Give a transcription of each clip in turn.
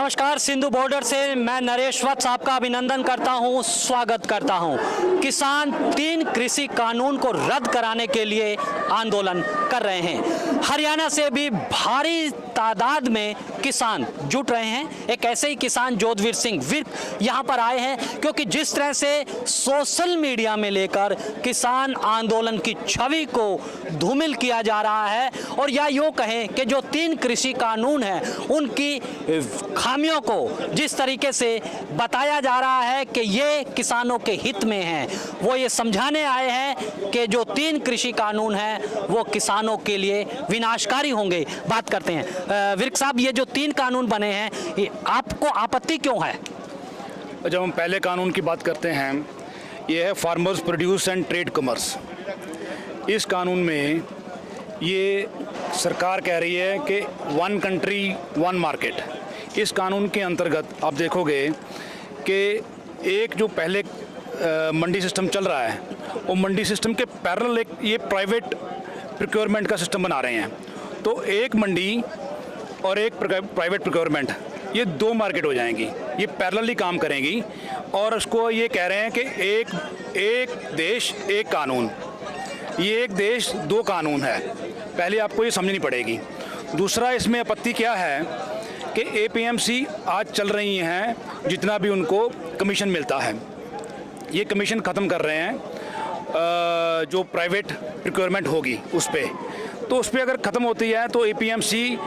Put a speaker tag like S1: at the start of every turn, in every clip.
S1: नमस्कार, सिंधु बॉर्डर से मैं नरेश वत्स आपका अभिनंदन करता हूं, स्वागत करता हूं। किसान 3 कृषि कानून को रद्द कराने के लिए आंदोलन कर रहे हैं। हरियाणा से भी भारी तादाद में किसान जुट रहे हैं। एक ऐसे ही किसान जोधवीर सिंह विर्क यहां पर आए हैं क्योंकि जिस तरह से सोशल मीडिया में लेकर किसान आंदोलन की छवि को धूमिल किया जा रहा है और या यूं कहें कि जो 3 कृषि कानून हैं उनकी खामियों को जिस तरीके से बताया जा रहा है कि ये किसानों के हित में हैं, वो ये समझाने आए हैं कि जो 3 कृषि कानून हैं वो किसानों के लिए विनाशकारी होंगे। बात करते हैं विर्क साहब, ये जो 3 कानून बने हैं ये आपको आपत्ति क्यों है?
S2: जब हम पहले कानून की बात करते हैं, ये है farmers produce and trade commerce. इस कानून में ये सरकार कह रही है कि 1 कंट्री 1 मार्केट। इस कानून के अंतर्गत आप देखोगे कि एक जो पहले मंडी सिस्टम चल रहा है वो मंडी सिस्टम के पैरेलल एक ये प्राइवेट प्रोक्योरमेंट का सिस्टम बना रहे हैं। तो एक मंडी और एक प्राइवेट प्रोक्योरमेंट, ये 2 मार्केट हो जाएंगी, ये पैरेलली काम करेंगी। और उसको ये कह रहे हैं कि एक देश एक कानून, ये एक देश 2 कानून है। पहले आपको ये समझनी पड़ेगी। दूसरा, इसमें आपत्ति क्या है कि एपीएमसी आज चल रही हैं, जितना भी उनको कमीशन मिलता है ये कमीशन ख़त्म कर रहे हैं। जो प्राइवेट प्रोक्योरमेंट होगी उस पर, तो उस पर अगर ख़त्म होती है तो एपीएमसी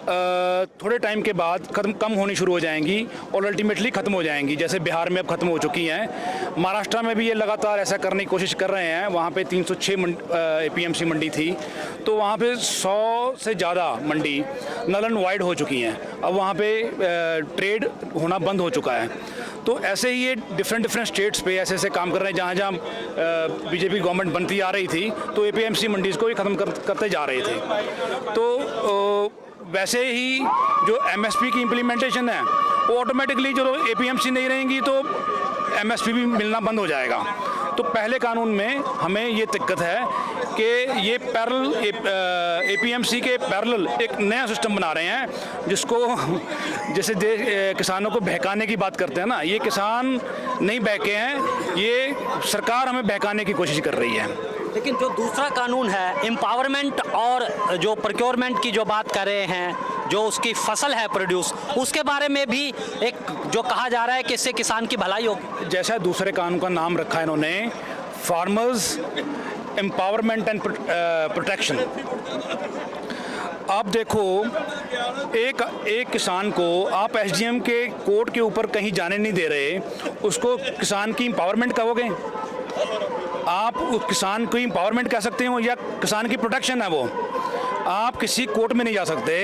S2: थोड़े टाइम के बाद कम होनी शुरू हो जाएंगी और अल्टीमेटली ख़त्म हो जाएंगी। जैसे बिहार में अब ख़त्म हो चुकी हैं, महाराष्ट्र में भी ये लगातार ऐसा करने की कोशिश कर रहे हैं। वहाँ पे 306 एपीएमसी मंडी थी, तो वहाँ पे 100 से ज़्यादा मंडी नल एंड वाइड हो चुकी हैं। अब वहाँ पे ट्रेड होना बंद हो चुका है। तो ऐसे ही ये डिफरेंट स्टेट्स पे ऐसे ऐसे काम कर रहे हैं। जहाँ जहाँ बीजेपी गवर्नमेंट बनती आ रही थी तो एपीएमसी मंडीज़ को ही ख़त्म करते जा रहे थे। तो वैसे ही जो एमएसपी की इम्प्लीमेंटेशन है वो ऑटोमेटिकली जो एपीएमसी नहीं रहेंगी तो एमएसपी भी मिलना बंद हो जाएगा। तो पहले कानून में हमें ये दिक्कत है कि ये पैरेलल एपीएमसी के पैरेलल एक नया सिस्टम बना रहे हैं, जिसको जैसे किसानों को बहकाने की बात करते हैं ना, ये किसान नहीं बहके हैं, ये सरकार हमें बहकाने की कोशिश कर रही है।
S1: लेकिन जो दूसरा कानून है एम्पावरमेंट और जो प्रोक्योरमेंट की जो बात कर रहे हैं, जो उसकी फसल है प्रोड्यूस, उसके बारे में भी एक जो कहा जा रहा है कि इससे किसान की भलाई होगी। जैसा
S2: दूसरे कानून का नाम रखा है इन्होंने, फार्मर्स एम्पावरमेंट एंड प्रोटेक्शन। आप देखो, एक किसान को आप एसडीएम के कोर्ट के ऊपर कहीं जाने नहीं दे रहे, उसको किसान की एम्पावरमेंट कहोगे? आप उस किसान को एम्पावरमेंट कह सकते हो या किसान की प्रोटेक्शन है वो? आप किसी कोर्ट में नहीं जा सकते,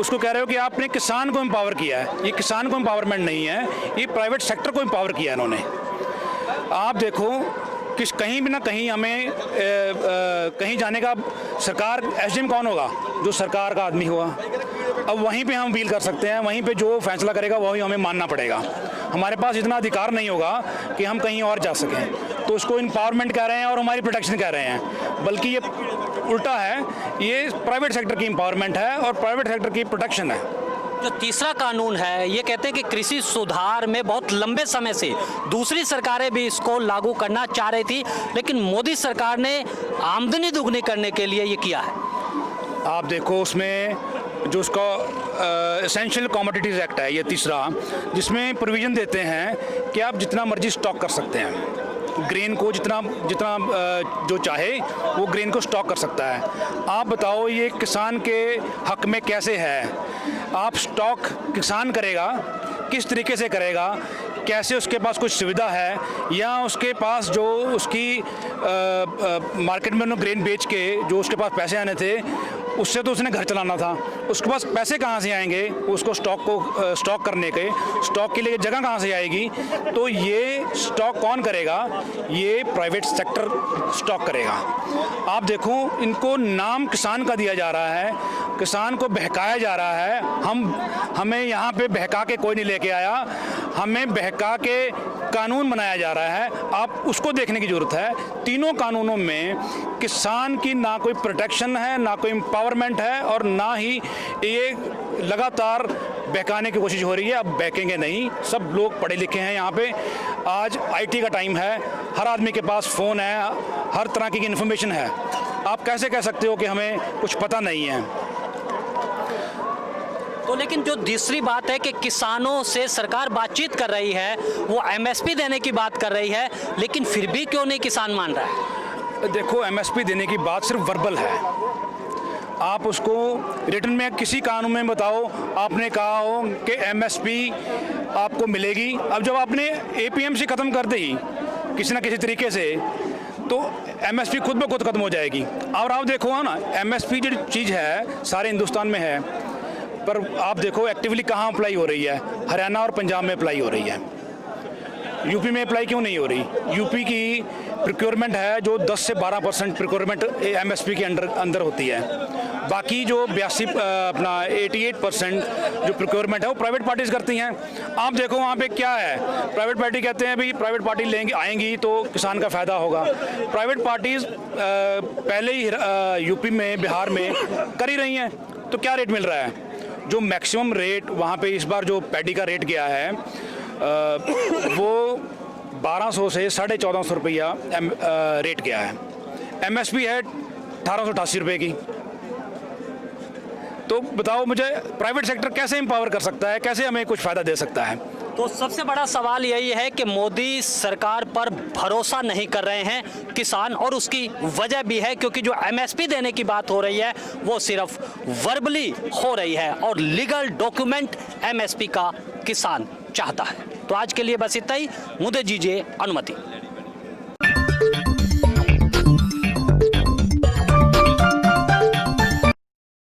S2: उसको कह रहे हो कि आपने किसान को एम्पावर किया है। ये किसान को एम्पावरमेंट नहीं है, ये प्राइवेट सेक्टर को एम्पावर किया है इन्होंने। आप देखो कि कहीं भी ना कहीं हमें कहीं जाने का सरकार एसडीएम कौन होगा? जो सरकार का आदमी हुआ। अब वहीं पे हम अपील कर सकते हैं, वहीं पे जो फैसला करेगा वही हमें मानना पड़ेगा। हमारे पास इतना अधिकार नहीं होगा कि हम कहीं और जा सकें। तो उसको एम्पावरमेंट कह रहे हैं और हमारी प्रोटेक्शन कह रहे हैं, बल्कि ये उल्टा है। ये प्राइवेट सेक्टर की एम्पावरमेंट है और प्राइवेट सेक्टर की प्रोटेक्शन है।
S1: जो तीसरा कानून है ये कहते हैं कि कृषि सुधार में बहुत लंबे समय से दूसरी सरकारें भी इसको लागू करना चाह रही थी, लेकिन मोदी सरकार ने आमदनी दुगनी करने के लिए ये किया है।
S2: आप देखो, उसमें जो उसका एसेंशियल कमोडिटीज़ एक्ट है ये तीसरा, जिसमें प्रोविज़न देते हैं कि आप जितना मर्जी स्टॉक कर सकते हैं। ग्रेन को जितना जो चाहे वो ग्रेन को स्टॉक कर सकता है। आप बताओ ये किसान के हक में कैसे है? आप स्टॉक किसान करेगा, किस तरीके से करेगा? कैसे उसके पास कुछ सुविधा है या उसके पास जो उसकी मार्केट में उन्होंने ग्रेन बेच के जो उसके पास पैसे आने थे उससे तो उसने घर चलाना था, उसके पास पैसे कहाँ से आएंगे? उसको स्टॉक करने के, स्टॉक के लिए जगह कहाँ से आएगी? तो ये स्टॉक कौन करेगा? ये प्राइवेट सेक्टर स्टॉक करेगा। आप देखो, इनको नाम किसान का दिया जा रहा है, किसान को बहकाया जा रहा है। हमें यहाँ पे बहका के कोई नहीं लेके आया, हमें बहका के कानून बनाया जा रहा है। आप उसको देखने की ज़रूरत है। तीनों कानूनों में किसान की ना कोई प्रोटेक्शन है, ना कोई एम्पावरमेंट है और ना ही ये लगातार बहकाने की कोशिश हो रही है। अब बहकेंगे नहीं, सब लोग पढ़े लिखे हैं यहाँ पे। आज आईटी का टाइम है, हर आदमी के पास फ़ोन है, हर तरह की इन्फॉर्मेशन है। आप कैसे कह सकते हो कि हमें कुछ पता नहीं है?
S1: तो लेकिन जो दूसरी बात है कि किसानों से सरकार बातचीत कर रही है, वो एमएसपी देने की बात कर रही है, लेकिन फिर भी क्यों नहीं किसान मान रहा है?
S2: देखो, एमएसपी देने की बात सिर्फ वर्बल है। आप उसको रिटर्न में किसी कानून में बताओ, आपने कहा हो कि एमएसपी आपको मिलेगी। अब जब आपने एपीएमसी ख़त्म कर दी किसी न किसी तरीके से, तो एमएसपी खुद ब खुद ख़त्म हो जाएगी। और आप देखो ना, एमएसपी जो चीज़ है सारे हिंदुस्तान में है, पर आप देखो एक्टिवली कहाँ अप्लाई हो रही है? हरियाणा और पंजाब में अप्लाई हो रही है। यूपी में अप्लाई क्यों नहीं हो रही? यूपी की प्रोक्योरमेंट है जो 10 से 12% प्रोक्योरमेंट एमएसपी के अंदर होती है। बाकी जो 88% जो प्रोक्योरमेंट है वो प्राइवेट पार्टीज करती हैं। आप देखो वहाँ पे क्या है, प्राइवेट पार्टी कहते हैं भाई प्राइवेट पार्टी लेंगे आएंगी तो किसान का फ़ायदा होगा। प्राइवेट पार्टीज पहले ही यूपी में, बिहार में कर ही रही हैं, तो क्या रेट मिल रहा है? जो मैक्सिमम रेट वहाँ पे इस बार जो पैडी का रेट गया है वो 1200 से 1450 रुपया रेट गया है। एमएसपी है 1888 रुपये की। तो बताओ मुझे, प्राइवेट सेक्टर कैसे एम्पावर कर सकता है, कैसे हमें कुछ फ़ायदा दे सकता है?
S1: तो सबसे बड़ा सवाल यही है कि मोदी सरकार पर भरोसा नहीं कर रहे हैं किसान, और उसकी वजह भी है क्योंकि जो एमएसपी देने की बात हो रही है वो सिर्फ वर्बली हो रही है और लीगल डॉक्यूमेंट एमएसपी का किसान चाहता है। तो आज के लिए बस इतना ही, मुझे दीजिए अनुमति।